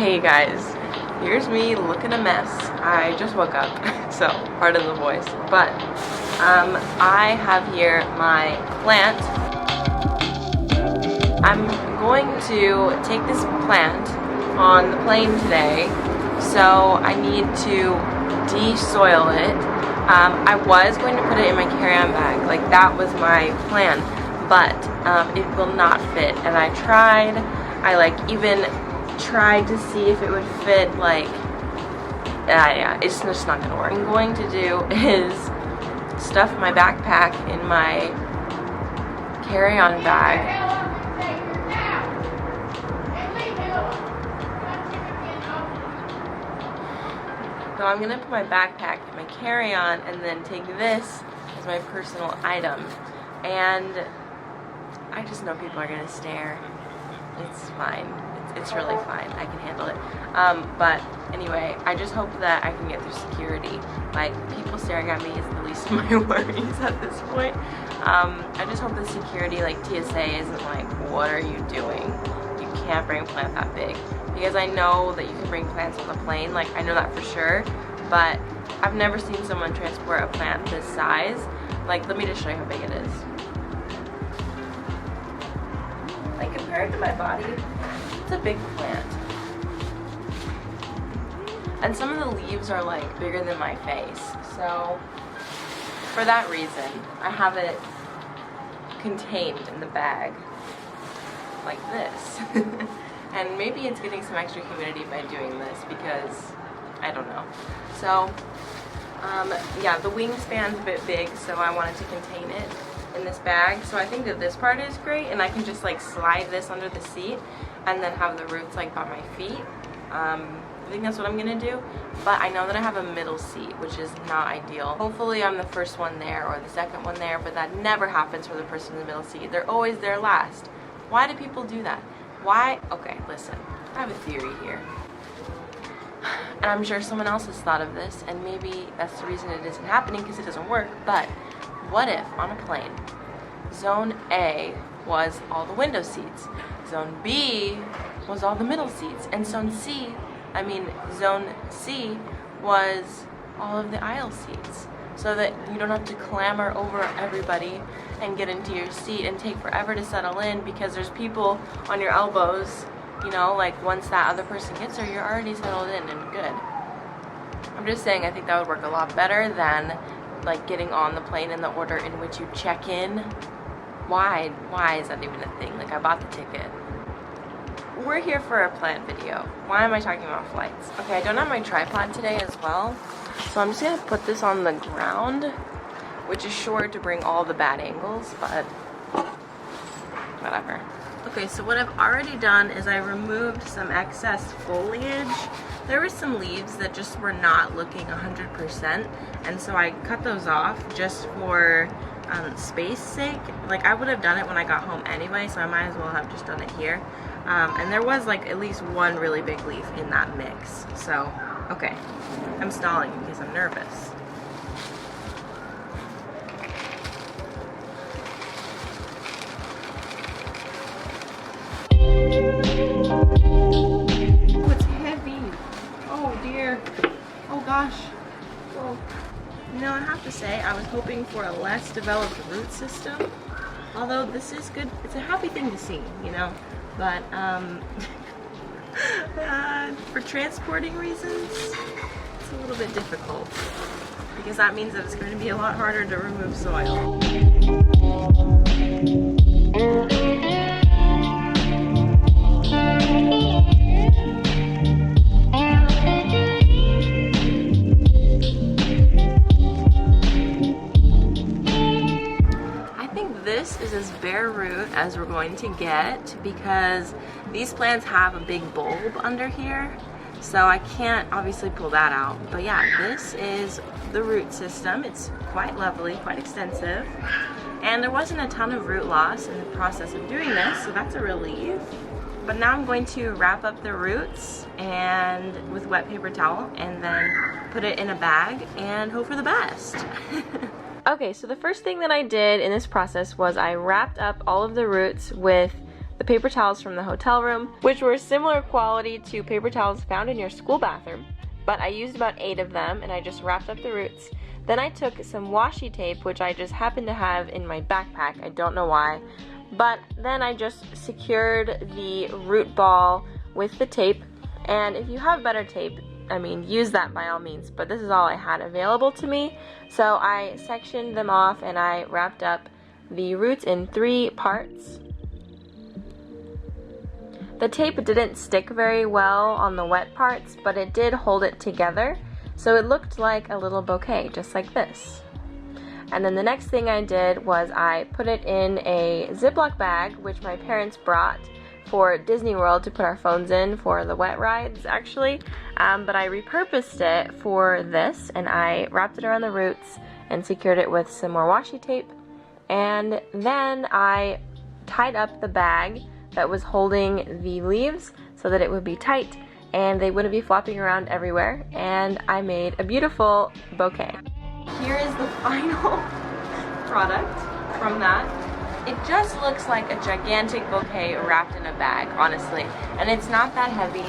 Hey guys, here's me looking a mess. I just woke up, so pardon the voice. But I have here my plant. I'm going to take this plant on the plane today, so I need to de-soil it. I was going to put it in my carry-on bag, like that was my plan, but it will not fit. And I tried, even tried to see if it would fit, yeah, it's just not gonna work. What I'm going to do is stuff my backpack in my carry-on bag. So I'm gonna put my backpack in my carry-on and then take this as my personal item. And I just know people are gonna stare. It's fine. It's really fine. I can handle it. But anyway, I just hope that I can get through security. Like, people staring at me is the least of my worries at this point. I just hope the security, like TSA, isn't like, what are you doing? You can't bring a plant that big. Because I know that you can bring plants on the plane. Like, I know that for sure. But I've never seen someone transport a plant this size. Like, let me just show you how big it is. Like, compared to my body, it's a big plant. And some of the leaves are like bigger than my face. So for that reason, I have it contained in the bag like this. And maybe it's getting some extra humidity by doing this because I don't know. So yeah, the wingspan's a bit big, so I wanted to contain it in this bag. So I think that this part is great, and I can just like slide this under the seat and then have the roots like by my feet. I think that's what I'm gonna do, but I know that I have a middle seat, which is not ideal. Hopefully I'm the first one there or the second one there, but that never happens for the person in the middle seat. They're always there last. Why do people do that? Why? Okay, listen, I have a theory here. And I'm sure someone else has thought of this, and maybe that's the reason it isn't happening, because it doesn't work. But what if on a plane, Zone A was all the window seats, Zone B was all the middle seats, and Zone C was all of the aisle seats, so that you don't have to clamor over everybody and get into your seat and take forever to settle in because there's people on your elbows. You know, like once that other person gets there, you're already settled in and good. I'm just saying, I think that would work a lot better than like getting on the plane in the order in which you check in. Why is that even a thing? Like, I bought the ticket. We're here for a plant video. Why am I talking about flights? Okay, I don't have my tripod today as well, so I'm just gonna put this on the ground, which is sure to bring all the bad angles, but whatever. Okay, so what I've already done is I removed some excess foliage. There were some leaves that just were not looking 100%, and so I cut those off just for space sake. Like, I would have done it when I got home anyway, so I might as well have just done it here. And there was like at least one really big leaf in that mix. So, okay, I'm stalling because I'm nervous. Oh, it's heavy. Oh dear. Oh gosh. Whoa. You know, I have to say, I was hoping for a less developed root system. Although this is good. It's a happy thing to see, you know. But for transporting reasons, it's a little bit difficult because that means that it's going to be a lot harder to remove soil. This is as bare root as we're going to get because these plants have a big bulb under here, so I can't obviously pull that out. But yeah, this is the root system. It's quite lovely, quite extensive, and there wasn't a ton of root loss in the process of doing this, so that's a relief. But now I'm going to wrap up the roots and with wet paper towel and then put it in a bag and hope for the best. Okay, so the first thing that I did in this process was I wrapped up all of the roots with the paper towels from the hotel room, which were similar quality to paper towels found in your school bathroom, but I used about 8 of them and I just wrapped up the roots. Then I took some washi tape, which I just happened to have in my backpack, I don't know why, but then I just secured the root ball with the tape, and if you have better tape, I mean, use that by all means, but this is all I had available to me. So I sectioned them off and I wrapped up the roots in 3 parts. The tape didn't stick very well on the wet parts, but it did hold it together, so it looked like a little bouquet, just like this. And then the next thing I did was I put it in a Ziploc bag, which my parents brought for Disney World to put our phones in for the wet rides, actually. But I repurposed it for this, and I wrapped it around the roots and secured it with some more washi tape. And then I tied up the bag that was holding the leaves so that it would be tight and they wouldn't be flopping around everywhere. And I made a beautiful bouquet. Here is the final product from that. It just looks like a gigantic bouquet wrapped in a bag, honestly. And it's not that heavy.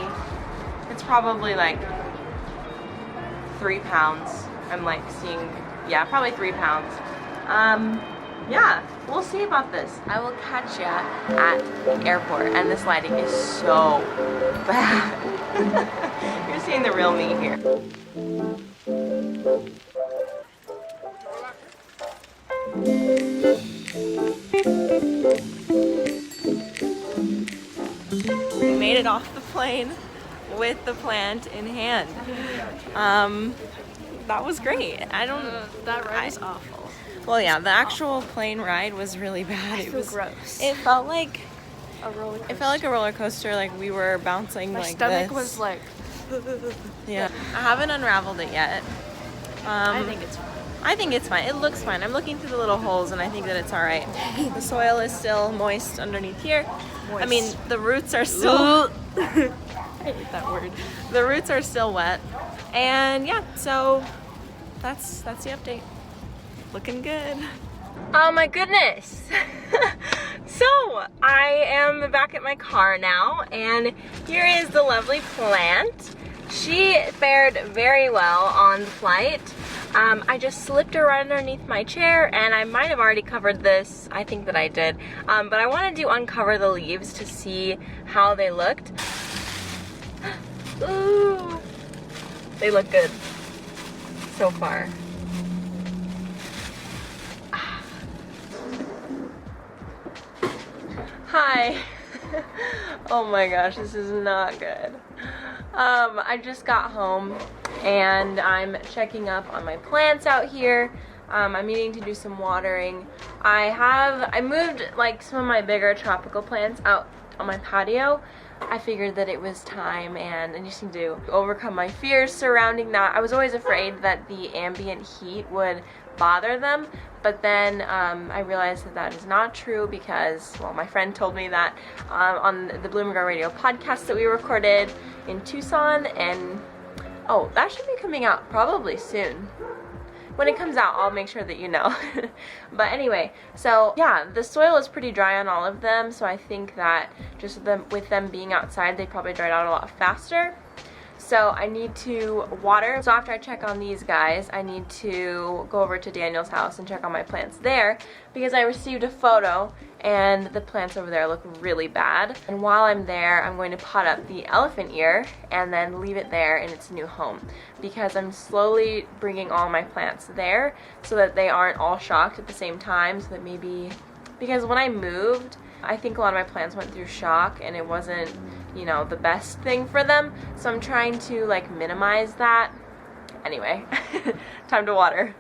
It's probably like 3 pounds. I'm like seeing, yeah, probably 3 pounds. Yeah, we'll see about this. I will catch ya at the airport, and this lighting is so bad. You're seeing the real me here. We made it off the plane with the plant in hand. That was great. That ride was awful. Well, yeah, the actual plane ride was really bad. It was gross. It felt like A roller coaster. it felt like a roller coaster. Like we were bouncing My like stomach this. was like. Yeah, I haven't unraveled it yet. I think it's fine. I think it's fine. It looks fine. I'm looking through the little holes, and I think that it's all right. The soil is still moist underneath here. I mean, the roots are still. I hate that word. The roots are still wet, and yeah. So that's the update. Looking good. Oh my goodness. So I am back at my car now, and here is the lovely plant. She fared very well on the flight. I just slipped her right underneath my chair, and I might have already covered this. I think that I did. But I wanted to uncover the leaves to see how they looked. Ooh, they look good so far. Hi. Oh my gosh, this is not good. I just got home and I'm checking up on my plants out here. I'm needing to do some watering. I moved like some of my bigger tropical plants out on my patio. I figured that it was time, and I just need to overcome my fears surrounding that. I was always afraid that the ambient heat would bother them, but then I realized that that is not true because, well, my friend told me that on the Blooming Girl Radio podcast that we recorded in Tucson, and oh, that should be coming out probably soon. When it comes out, I'll make sure that you know. But anyway, so yeah, the soil is pretty dry on all of them, so I think that just with them being outside, they probably dried out a lot faster. So I need to water. So after I check on these guys, I need to go over to Daniel's house and check on my plants there, because I received a photo and the plants over there look really bad. And while I'm there, I'm going to pot up the elephant ear and then leave it there in its new home, because I'm slowly bringing all my plants there so that they aren't all shocked at the same time. So that maybe, because when I moved, I think a lot of my plants went through shock and it wasn't, you know, the best thing for them. So I'm trying to like minimize that. Anyway, time to water.